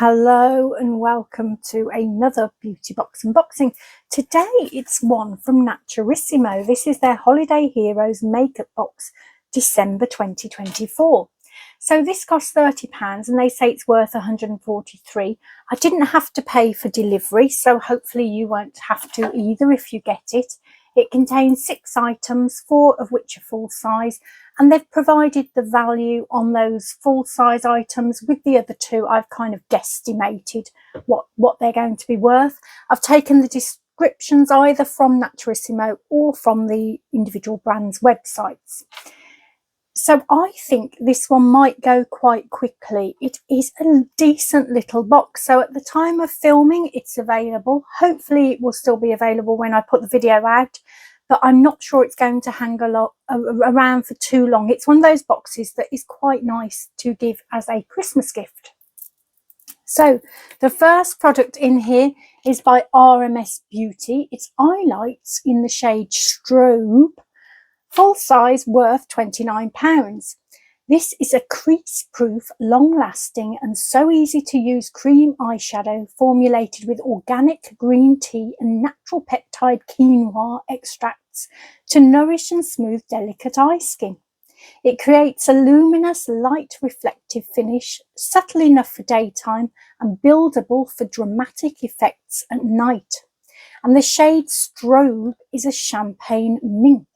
Hello and welcome to another beauty box unboxing. Today it's one from Naturisimo. This is their Holiday Heroes makeup box, December 2024. So this costs £30 and they say it's worth 143. I didn't have to pay for delivery, so hopefully you won't have to either if you get it. It contains 6 items, 4 of which are full size, and they've provided the value on those full size items. With the other 2, I've kind of guesstimated what they're going to be worth. I've taken the descriptions either from Naturisimo or from the individual brands' websites. So I think this one might go quite quickly. It is a decent little box. So at the time of filming, it's available. Hopefully it will still be available when I put the video out, but I'm not sure it's going to hang around for too long. It's one of those boxes that is quite nice to give as a Christmas gift. So the first product in here is by RMS Beauty. It's highlights in the shade Strobe. Full size, worth £29. This is a crease-proof, long-lasting and so easy to use cream eyeshadow formulated with organic green tea and natural peptide quinoa extracts to nourish and smooth delicate eye skin. It creates a luminous, light reflective finish, subtle enough for daytime and buildable for dramatic effects at night. And the shade Strobe is a champagne mink.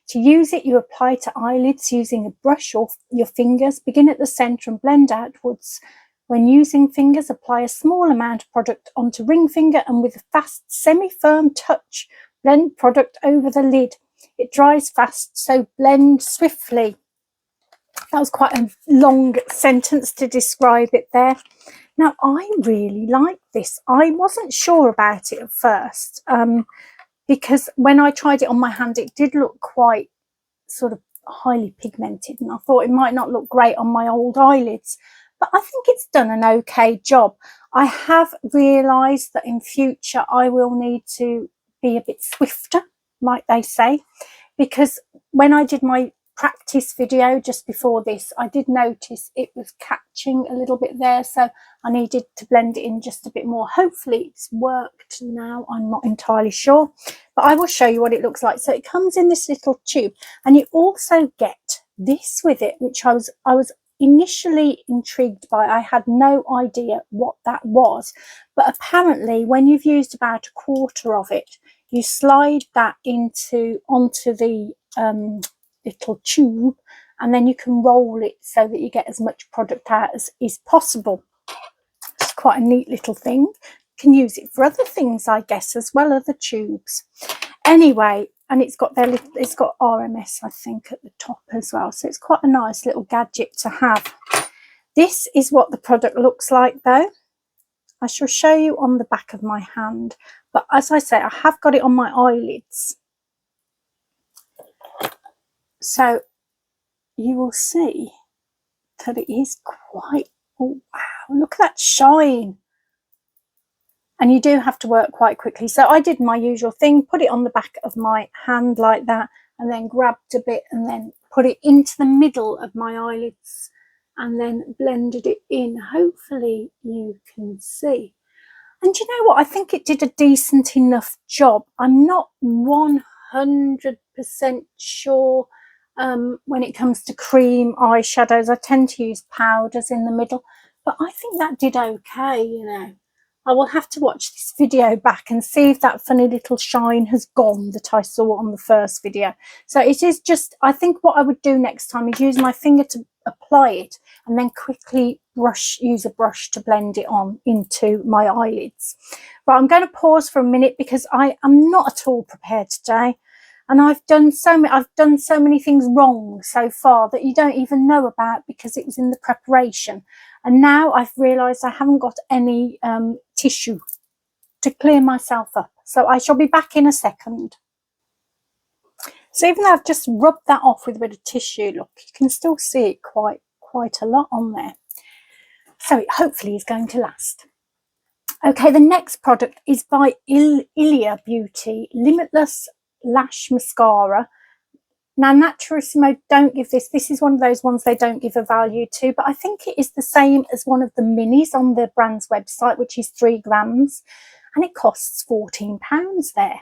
To use it, you apply to eyelids using a brush or your fingers. Begin at the centre and blend outwards. When using fingers, apply a small amount of product onto ring finger and with a fast, semi-firm touch, blend product over the lid. It dries fast, so blend swiftly. That was quite a long sentence to describe it there. Now, I really like this. I wasn't sure about it at first. Because when I tried it on my hand, it did look quite sort of highly pigmented, and I thought it might not look great on my old eyelids, but I think it's done an okay job. I have realised that in future I will need to be a bit swifter, like they say, because when I did my practice video just before this, I did notice it was catching a little bit there, so I needed to blend it in just a bit more. Hopefully it's worked now, I'm not entirely sure, but I will show you what it looks like. So it comes in this little tube, and you also get this with it, which I was initially intrigued by. I had no idea what that was, but apparently when you've used about a quarter of it, you slide that onto the little tube, and then you can roll it so that you get as much product out as is possible. It's quite a neat little thing. You can use it for other things, I guess, as well, other tubes. Anyway, and it's got RMS, I think, at the top as well, so it's quite a nice little gadget to have. This is what the product looks like, though. I shall show you on the back of my hand, but as I say, I have got it on my eyelids. So you will see that it is quite, oh wow, look at that shine. And you do have to work quite quickly. So I did my usual thing, put it on the back of my hand like that, and then grabbed a bit and then put it into the middle of my eyelids and then blended it in. Hopefully you can see. And you know what? I think it did a decent enough job. I'm not 100% sure when it comes to cream eyeshadows. I tend to use powders in the middle, but I think that did okay, you know. I will have to watch this video back and see if that funny little shine has gone that I saw on the first video. So it is just, I think what I would do next time is use my finger to apply it and then quickly use a brush to blend it on into my eyelids. But I'm going to pause for a minute because I am not at all prepared today. And I've done so many things wrong so far that you don't even know about because it was in the preparation. And now I've realised I haven't got any tissue to clear myself up. So I shall be back in a second. So even though I've just rubbed that off with a bit of tissue, look, you can still see it quite a lot on there. So it hopefully is going to last. Okay, the next product is by Ilia Beauty, Limitless Lash Mascara. Now, Naturisimo don't give this. This is one of those ones they don't give a value to, but I think it is the same as one of the minis on the brand's website, which is 3 grams, and it costs £14 there.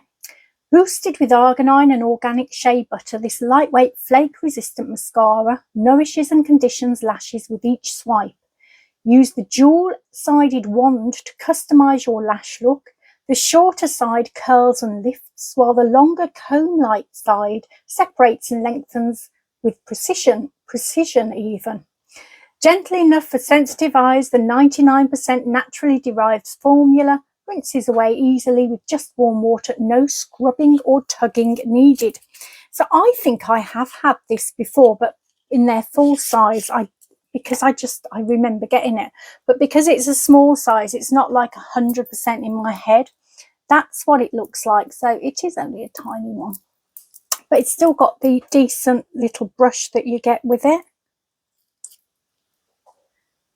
Boosted with arginine and organic shea butter, this lightweight flake-resistant mascara nourishes and conditions lashes with each swipe. Use the dual-sided wand to customise your lash look. The shorter side curls and lifts, while the longer comb-like side separates and lengthens with precision even. Gentle enough for sensitive eyes, the 99% naturally derived formula rinses away easily with just warm water, no scrubbing or tugging needed. So I think I have had this before, but in their full size, because I remember getting it, but because it's a small size, it's not like 100% in my head. That's what it looks like. So it is only a tiny one, but it's still got the decent little brush that you get with it.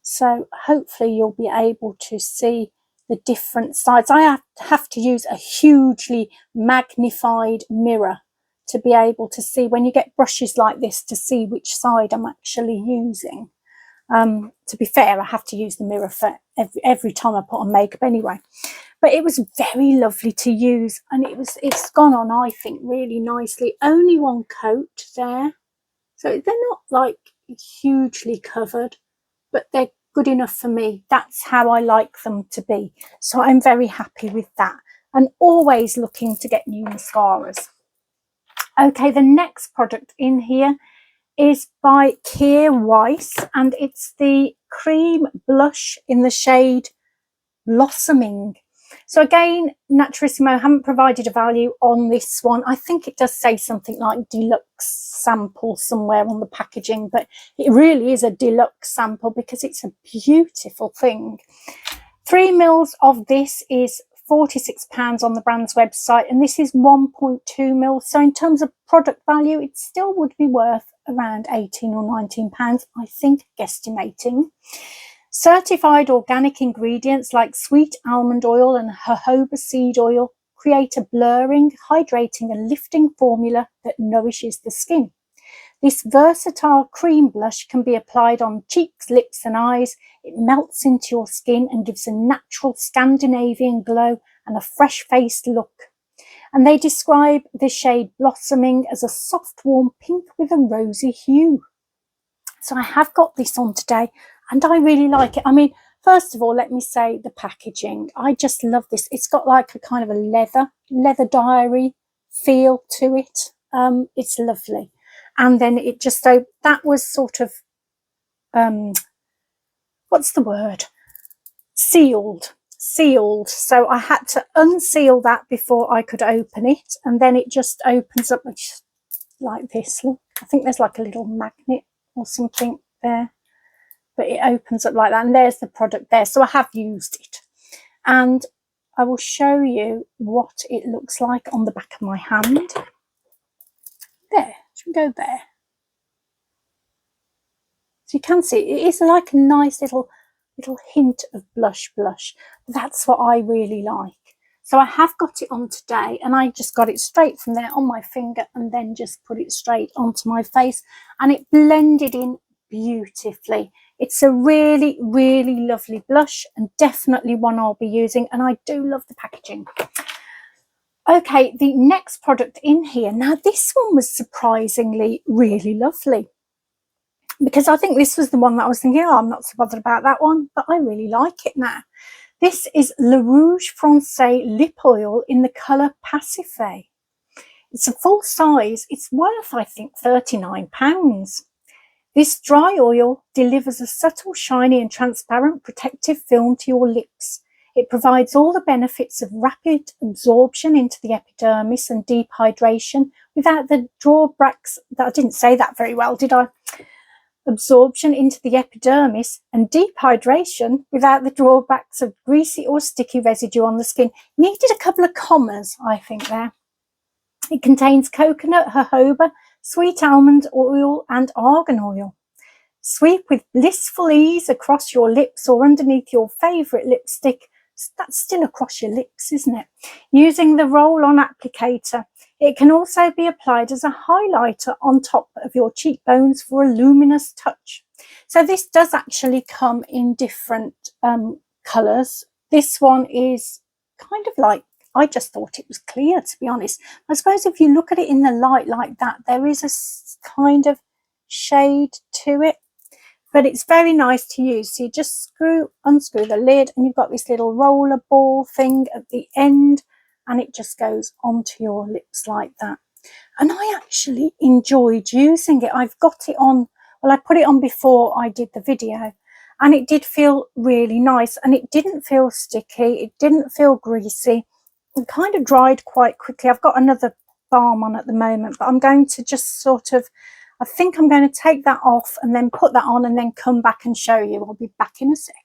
So hopefully you'll be able to see the different sides. I have to use a hugely magnified mirror to be able to see, when you get brushes like this, to see which side I'm actually using. To be fair, I have to use the mirror for every time I put on makeup anyway. But it was very lovely to use, and it's gone on, I think, really nicely. Only one coat there, so they're not like hugely covered, but they're good enough for me. That's how I like them to be. So I'm very happy with that, and always looking to get new mascaras. Okay, the next product in here is by Keir Weiss, and it's the cream blush in the shade Blossoming. So again, Naturisimo haven't provided a value on this one. I think it does say something like deluxe sample somewhere on the packaging, but it really is a deluxe sample because it's a beautiful thing. 3 mils of this is £46 on the brand's website, and this is 1.2 mils. So in terms of product value, it still would be worth around £18 or £19, I think, guesstimating. Certified organic ingredients like sweet almond oil and jojoba seed oil create a blurring, hydrating and lifting formula that nourishes the skin. This versatile cream blush can be applied on cheeks, lips and eyes. It melts into your skin and gives a natural Scandinavian glow and a fresh-faced look. And they describe the shade Blossoming as a soft, warm pink with a rosy hue. So I have got this on today, and I really like it. I mean, first of all, let me say the packaging. I just love this. It's got like a kind of a leather diary feel to it. It's lovely. And then it just, so that was sort of, what's the word? Sealed. So I had to unseal that before I could open it. And then it just opens up like this. Look, I think there's like a little magnet or something there, but it opens up like that, and there's the product there. So I have used it, and I will show you what it looks like on the back of my hand. There, should we go there? So you can see it is like a nice little hint of blush. That's what I really like. So I have got it on today, and I just got it straight from there on my finger and then just put it straight onto my face, and it blended in beautifully. It's a really, really lovely blush, and definitely one I'll be using, and I do love the packaging. Okay, the next product in here. Now, this one was surprisingly really lovely, because I think this was the one that I was thinking, oh, I'm not so bothered about that one, but I really like it now. This is Le Rouge Francais Lip Oil in the colour Pacifique. It's a full size. It's worth, I think, £39. This dry oil delivers a subtle, shiny and transparent protective film to your lips. It provides all the benefits of rapid absorption into the epidermis and deep hydration without the drawbacks. I didn't say that very well, did I? Absorption into the epidermis and deep hydration without the drawbacks of greasy or sticky residue on the skin. Needed a couple of commas, I think, there. It contains coconut, jojoba, sweet almond oil and argan oil. Sweep with blissful ease across your lips or underneath your favourite lipstick that's still across your lips, isn't it? Using the roll-on applicator, it can also be applied as a highlighter on top of your cheekbones for a luminous touch. So this does actually come in different colours. This one is kind of like, I just thought it was clear, to be honest. I suppose if you look at it in the light like that, there is a kind of shade to it, but it's very nice to use. So you just unscrew the lid, and you've got this little roller ball thing at the end, and it just goes onto your lips like that. And I actually enjoyed using it. I've got it on, well, I put it on before I did the video, and it did feel really nice, and it didn't feel sticky, it didn't feel greasy. It kind of dried quite quickly. I've got another balm on at the moment, but I'm going to just sort of, I think I'm going to take that off and then put that on and then come back and show you. I'll be back in a sec.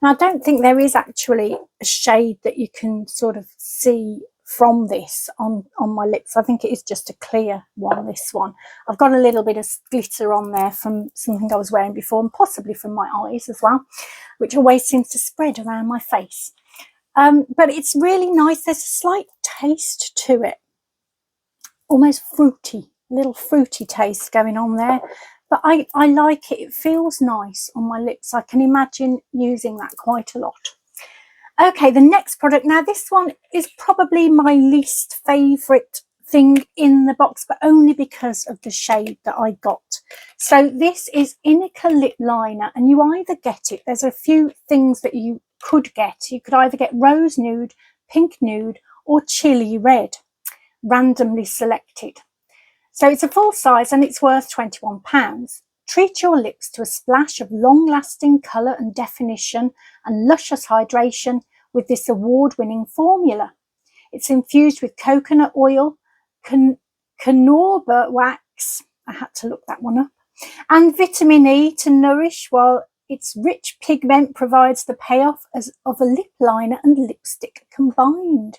Now, I don't think there is actually a shade that you can sort of see from this on my lips. I think it is just a clear one, this one. I've got a little bit of glitter on there from something I was wearing before, and possibly from my eyes as well, which always seems to spread around my face. But it's really nice. There's a slight taste to it, almost fruity, a little fruity taste going on there. But I like it. It feels nice on my lips. I can imagine using that quite a lot. Okay, the next product. Now, this one is probably my least favourite thing in the box, but only because of the shade that I got. So this is Inica Lip Liner, and you either get it, there's a few things that you could get. You could either get Rose Nude, Pink Nude, or Chili Red, randomly selected. So it's a full size and it's worth £21. Treat your lips to a splash of long-lasting colour and definition and luscious hydration with this award-winning formula. It's infused with coconut oil, carnauba wax, I had to look that one up, and vitamin E to nourish, while its rich pigment provides the payoff of a lip liner and lipstick combined.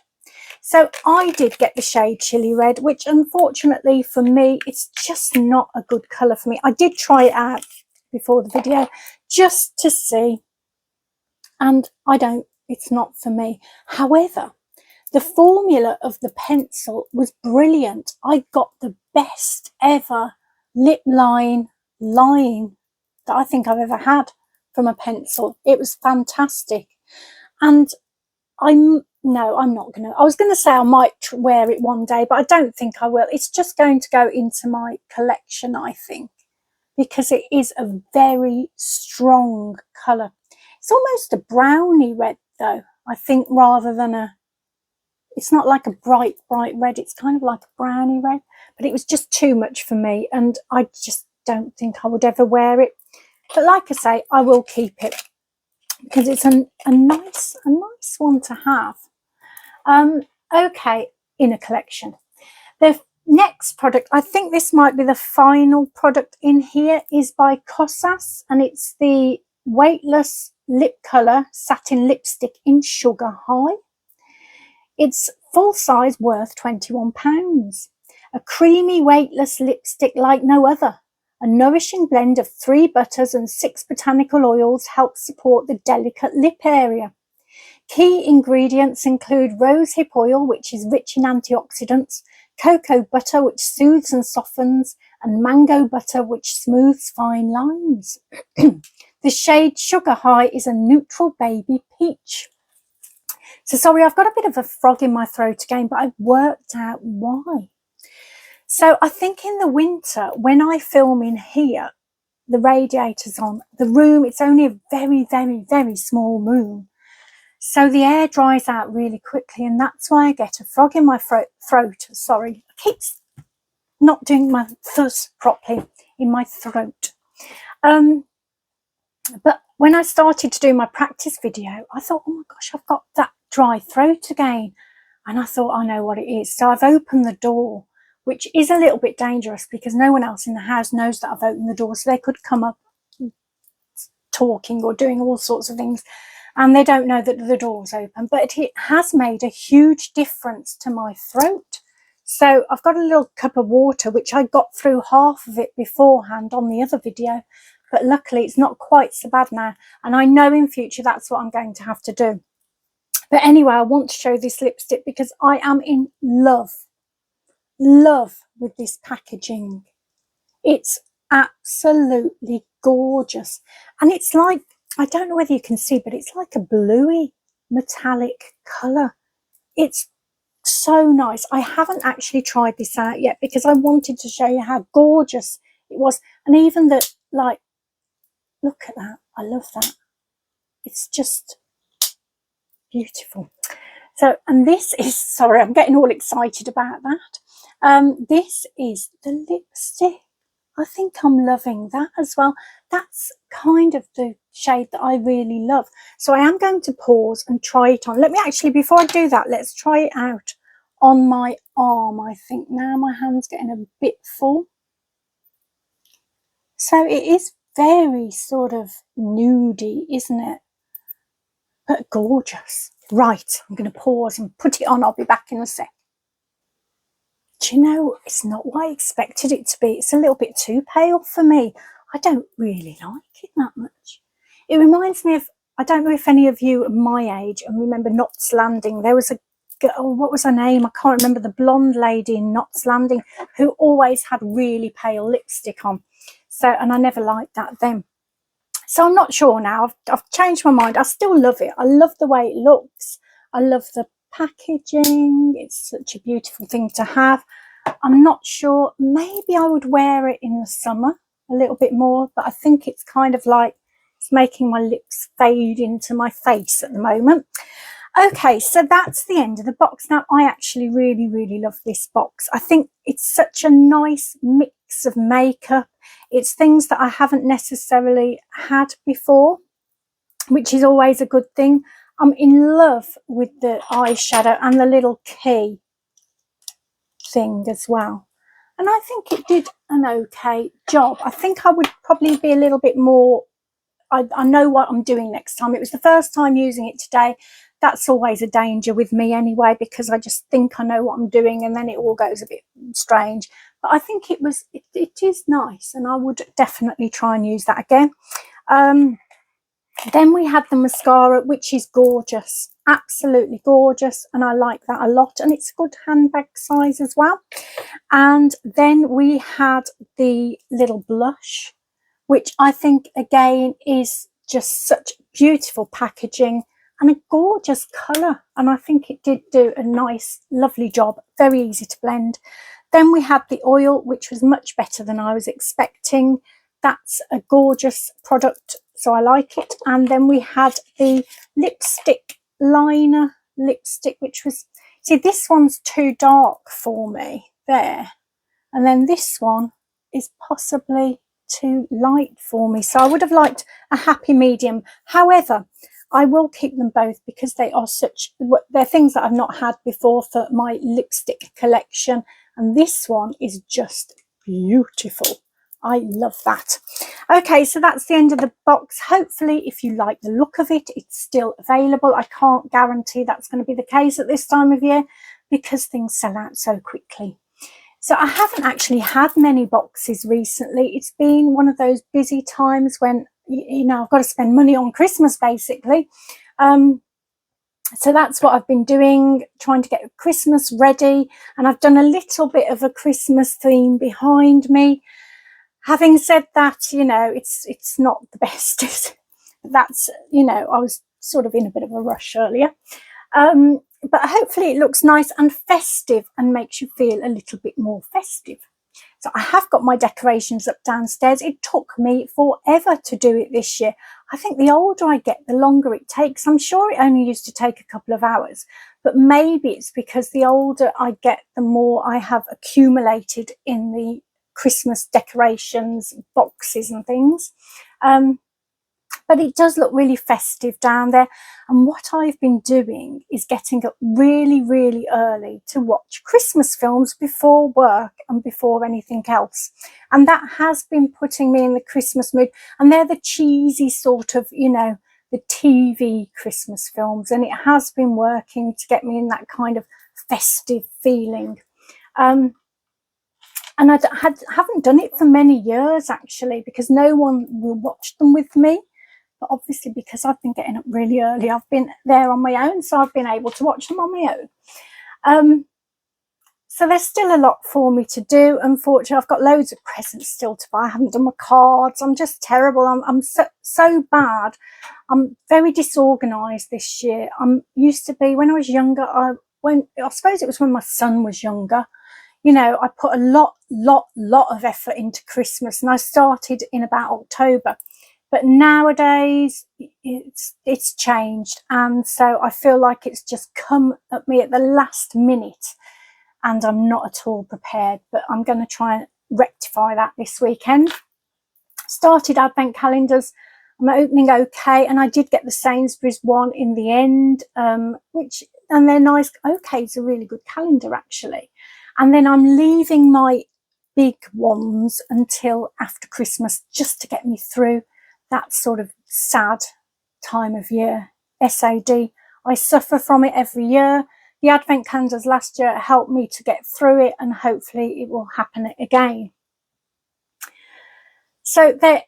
So I did get the shade Chili Red, which unfortunately for me, it's just not a good colour for me. I did try it out before the video just to see, and it's not for me. However, the formula of the pencil was brilliant. I got the best ever lip line that I think I've ever had from a pencil. It was fantastic. And I'm not going to, I was going to say I might wear it one day, but I don't think I will. It's just going to go into my collection, I think, because it is a very strong colour. It's almost a browny red though, I think, rather than it's not like a bright red, it's kind of like a browny red, but it was just too much for me, and I just don't think I would ever wear it. But like I say, I will keep it because it's a nice one to have. Okay, in a collection. The next product, I think this might be the final product in here, is by Kosas, and it's the Weightless Lip Colour Satin Lipstick in Sugar High. It's full size, worth £21. A creamy weightless lipstick like no other. A nourishing blend of 3 butters and 6 botanical oils helps support the delicate lip area. Key ingredients include rosehip oil, which is rich in antioxidants, cocoa butter, which soothes and softens, and mango butter, which smooths fine lines. The shade Sugar High is a neutral baby peach. So sorry, I've got a bit of a frog in my throat again, but I've worked out why. So I think in the winter, when I film in here, the radiator's on, the room, it's only a very, very, very small room. So the air dries out really quickly, and that's why I get a frog in my throat. Sorry, I keep not doing my fuzz properly in my throat. But when I started to do my practice video, I thought, oh my gosh, I've got that dry throat again. And I thought, I know what it is. So I've opened the door, which is a little bit dangerous because no one else in the house knows that I've opened the door. So they could come up talking or doing all sorts of things, and they don't know that the door's open. But it has made a huge difference to my throat. So I've got a little cup of water, which I got through half of it beforehand on the other video. but luckily it's not quite so bad now, and I know in future that's what I'm going to have to do. But anyway, I want to show this lipstick because I am in love with this packaging. It's absolutely gorgeous, and it's like, I don't know whether you can see, but it's like a bluey metallic colour. It's so nice. I haven't actually tried this out yet because I wanted to show you how gorgeous it was, and even the, like, look at that, I love that. It's just beautiful. So, and this is, sorry, I'm getting all excited about that. This is the lipstick. I think I'm loving that as well. That's kind of the shade that I really love. So I am going to pause and try it on. Let me actually, before I do that, let's try it out on my arm. I think now my hand's getting a bit full. So it is very sort of nudey, isn't it? But gorgeous. Right, I'm going to pause and put it on. I'll be back in a sec. Do you know, it's not what I expected it to be. It's a little bit too pale for me. I don't really like it that much. It reminds me of, I don't know if any of you are my age and remember Knots Landing. There was a girl, what was her name? I can't remember, the blonde lady in Knots Landing who always had really pale lipstick on. So, and I never liked that then. So I'm not sure now. I've changed my mind. I still love it. I love the way it looks. I love the packaging. It's such a beautiful thing to have. I'm not sure. Maybe I would wear it in the summer a little bit more, but I think it's kind of like it's making my lips fade into my face at the moment. Okay, so that's the end of the box. Now, I actually really love this box. I think it's such a nice mix of makeup. It's things that I haven't necessarily had before, which is always a good thing. I'm in love with the eyeshadow and the little key thing as well. And I think it did an okay job. I think I would probably be a little bit more, I know what I'm doing next time. It was the first time using it today. That's always a danger with me anyway, because I just think I know what I'm doing and then it all goes a bit strange. But I think it is nice, and I would definitely try and use that again. Then we had the mascara, which is gorgeous, absolutely gorgeous, and I like that a lot, and it's a good handbag size as well. And then we had the little blush, which I think again is just such beautiful packaging and a gorgeous colour, and I think it did do a nice lovely job, very easy to blend. Then we had the oil, which was much better than I was expecting. That's a gorgeous product, so I like it. And then we had the lipstick liner lipstick, which was, see, this one's too dark for me there, and then this one is possibly too light for me, so I would have liked a happy medium. However, I will keep them both because they are they're things that I've not had before for my lipstick collection, and this one is just beautiful. I love that. Okay, so that's the end of the box. Hopefully, if you like the look of it, it's still available. I can't guarantee that's going to be the case at this time of year because things sell out so quickly. So I haven't actually had many boxes recently. It's been one of those busy times when, you know, I've got to spend money on Christmas basically. So that's what I've been doing, trying to get Christmas ready. And I've done a little bit of a Christmas theme behind me. Having said that, you know, it's not the best. That's, you know, I was sort of in a bit of a rush earlier. But hopefully it looks nice and festive and makes you feel a little bit more festive. So I have got my decorations up downstairs. It took me forever to do it this year. I think the older I get, the longer it takes. I'm sure it only used to take a couple of hours, but maybe it's because the older I get, the more I have accumulated in the Christmas decorations, boxes and things. But it does look really festive down there. And what I've been doing is getting up really early to watch Christmas films before work and before anything else. And that has been putting me in the Christmas mood. And they're the cheesy sort of, you know, the TV Christmas films. And it has been working to get me in that kind of festive feeling. And haven't done it for many years, actually, because no one will watch them with me. But obviously, because I've been getting up really early, I've been there on my own, so I've been able to watch them on my own. So there's still a lot for me to do. Unfortunately, I've got loads of presents still to buy. I haven't done my cards. I'm just terrible. I'm so bad. I'm very disorganised this year. I'm used to be, when I was younger, I suppose it was when my son was younger, you know, I put a lot of effort into Christmas, and I started in about October. But nowadays it's changed, and so I feel like it's just come at me at the last minute, and I'm not at all prepared. But I'm going to try and rectify that this weekend. Started advent calendars. I'm opening okay, and I did get the Sainsbury's one in the end, and they're nice. Okay, it's a really good calendar, actually. And then I'm leaving my big ones until after Christmas, just to get me through that sort of sad time of year. SAD. I suffer from it every year. The advent calendars last year helped me to get through it, and hopefully it will happen again. So there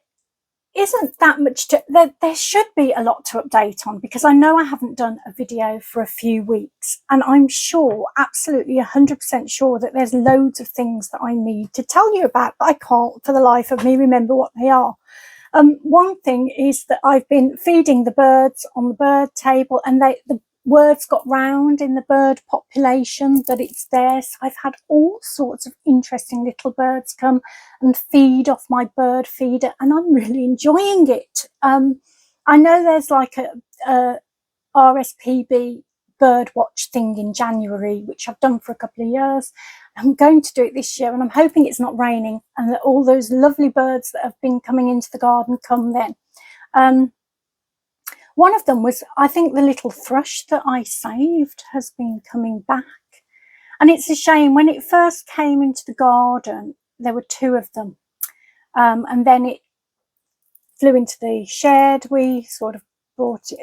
isn't that much to, there should be a lot to update on, because I know I haven't done a video for a few weeks, and I'm sure, absolutely 100% sure, that there's loads of things that I need to tell you about, but I can't for the life of me remember what they are. One thing is that I've been feeding the birds on the bird table, and the words got round in the bird population that it's there. So I've had all sorts of interesting little birds come and feed off my bird feeder, and I'm really enjoying it. I know there's like a RSPB bird watch thing in January, which I've done for a couple of years. I'm going to do it this year, and I'm hoping it's not raining and that all those lovely birds that have been coming into the garden come then. One of them was, I think, the little thrush that I saved has been coming back. And it's a shame. When it first came into the garden, there were 2 of them. And then it flew into the shed. We sort of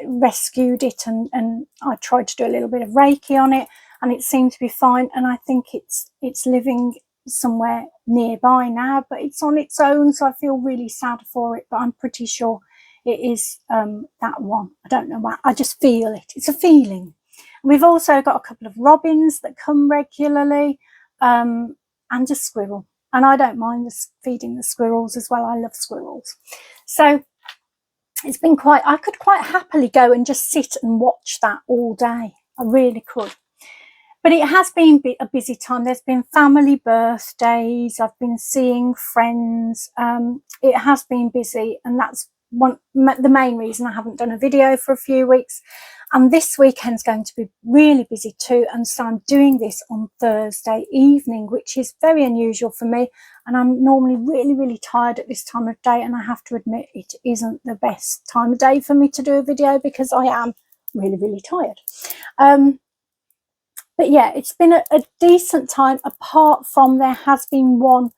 rescued it, and I tried to do a little bit of Reiki on it, and it seemed to be fine. And I think it's living somewhere nearby now, but it's on its own, so I feel really sad for it. But I'm pretty sure it is that one. I don't know why. I just feel it. It's a feeling. We've also got a couple of robins that come regularly, and a squirrel. And I don't mind feeding the squirrels as well. I love squirrels. So it's been I could quite happily go and just sit and watch that all day. I really could. But it has been a busy time. There's been family birthdays. I've been seeing friends. It has been busy, and that's the main reason I haven't done a video for a few weeks. And this weekend's going to be really busy too, and so I'm doing this on Thursday evening, which is very unusual for me, and I'm normally really tired at this time of day, and I have to admit it isn't the best time of day for me to do a video, because I am really tired. But yeah, it's been a decent time, apart from there has been one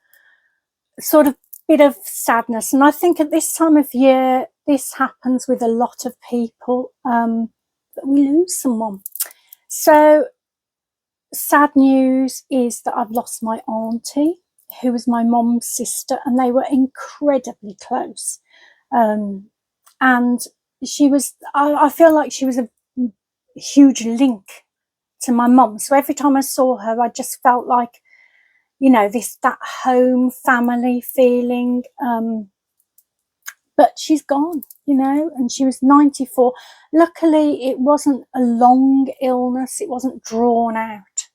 sort of bit of sadness, and I think at this time of year this happens with a lot of people, that we lose someone. So sad news is that I've lost my auntie, who was my mom's sister, and they were incredibly close, and she was, I feel like she was a huge link to my mum. So every time I saw her, I just felt like, you know, that home family feeling. But she's gone, you know, and she was 94. Luckily, it wasn't a long illness. It wasn't drawn out.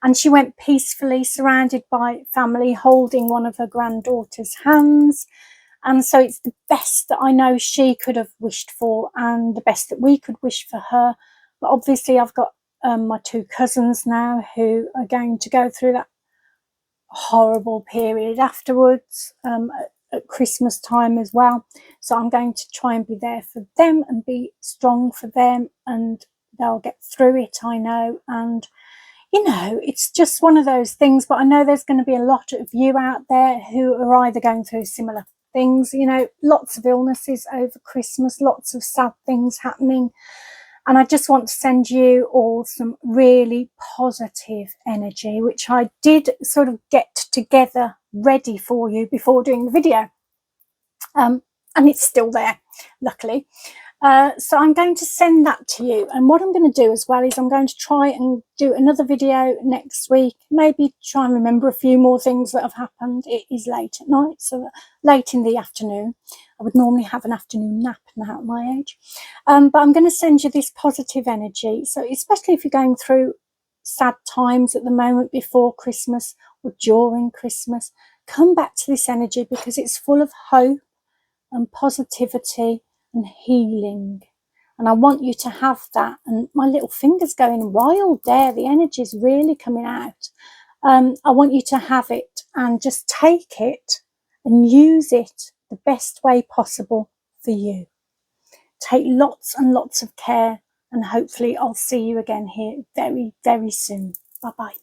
And she went peacefully, surrounded by family, holding one of her granddaughter's hands. And so it's the best that I know she could have wished for, and the best that we could wish for her. But obviously, I've got my 2 cousins now who are going to go through that horrible period afterwards, at Christmas time as well. So I'm going to try and be there for them and be strong for them, and they'll get through it, I know. And you know, it's just one of those things. But I know there's going to be a lot of you out there who are either going through similar things, you know, lots of illnesses over Christmas, lots of sad things happening. And I just want to send you all some really positive energy, which I did sort of get together ready for you before doing the video. And it's still there, luckily. So I'm going to send that to you, and what I'm going to do as well is I'm going to try and do another video next week, maybe try and remember a few more things that have happened. It is late at night, so late in the afternoon. I would normally have an afternoon nap now at my age, but I'm going to send you this positive energy. So especially if you're going through sad times at the moment before Christmas or during Christmas, come back to this energy because it's full of hope and positivity and healing, and I want you to have that. And my little finger's going wild there, the energy's really coming out. I want you to have it and just take it and use it the best way possible for you. Take lots and lots of care, and hopefully I'll see you again here very, very soon. Bye bye.